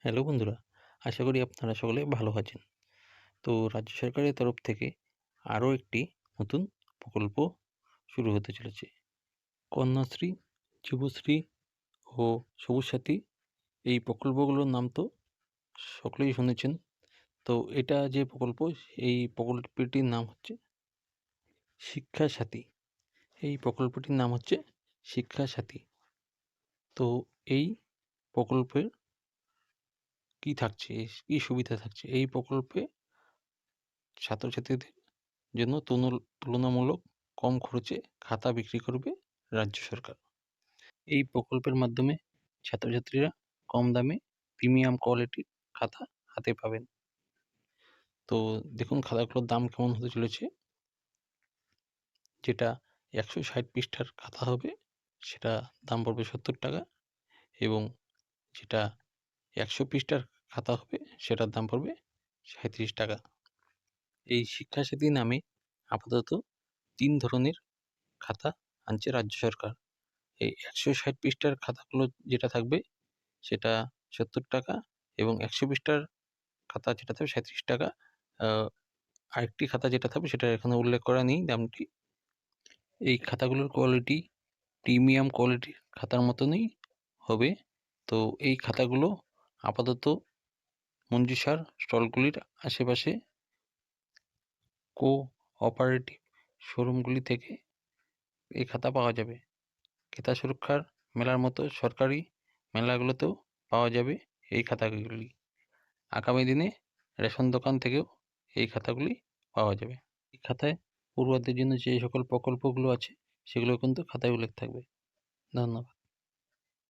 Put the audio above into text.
Hello বন্ধুরা, আশা করি আপনারা সকলে ভালো আছেন। তো রাজ্য সরকারের তরফ থেকে আরও একটি নতুন প্রকল্প শুরু হতে চলেছে। কন্যাশ্রী, যুবশ্রী ও সবুজ সাথী এই প্রকল্পগুলোর নাম তো সকলেই শুনেছেন। তো এটা যে প্রকল্প, এই প্রকল্পটির নাম হচ্ছে শিক্ষা সাথী। এই প্রকল্পটির নাম হচ্ছে শিক্ষা সাথী। তো এই প্রকল্পের কী থাকছে, কী সুবিধা থাকছে? এই প্রকল্পে ছাত্রছাত্রীদের জন্য তুলনামূলক কম খরচে খাতা বিক্রি করবে রাজ্য সরকার। এই প্রকল্পের মাধ্যমে ছাত্রছাত্রীরা কম দামে প্রিমিয়াম কোয়ালিটির খাতা হাতে পাবেন। তো দেখুন খাতাগুলোর দাম কেমন হতে চলেছে। যেটা ১৬০ পৃষ্ঠার খাতা হবে সেটা দাম পড়বে ৭০ টাকা, এবং যেটা ১০০ পৃষ্ঠার খাতা হবে সেটার দাম পড়বে ৩৭ টাকা। এই শিক্ষাসাথী নামে আপাতত ৩ ধরনের খাতা আনছে রাজ্য সরকার। এই ১৬০ পৃষ্ঠার খাতাগুলো যেটা থাকবে সেটা ৭০ টাকা, এবং ১০০ পৃষ্ঠার খাতা যেটা থাকবে ৩৭ টাকা। আ আরেকটি খাতা যেটা থাকবে সেটা এখানে উল্লেখ করা নেই দামটি। এই খাতাগুলোর কোয়ালিটি প্রিমিয়াম কোয়ালিটির খাতার মতনই হবে। তো এই খাতাগুলো আপাতত মঞ্জুসার স্টলগুলির আশেপাশে কোঅপারেটিভ শোরুমগুলি থেকে এই খাতা পাওয়া যাবে। ক্রেতা সুরক্ষার মেলার মতো সরকারি মেলাগুলোতেও পাওয়া যাবে এই খাতাগুলি। আগামী দিনে রেশন দোকান থেকেও এই খাতাগুলি পাওয়া যাবে। এই খাতায় পড়ুয়াদের জন্য যে সকল প্রকল্পগুলো আছে সেগুলো কিন্তু খাতায় উল্লেখ থাকবে। ধন্যবাদ।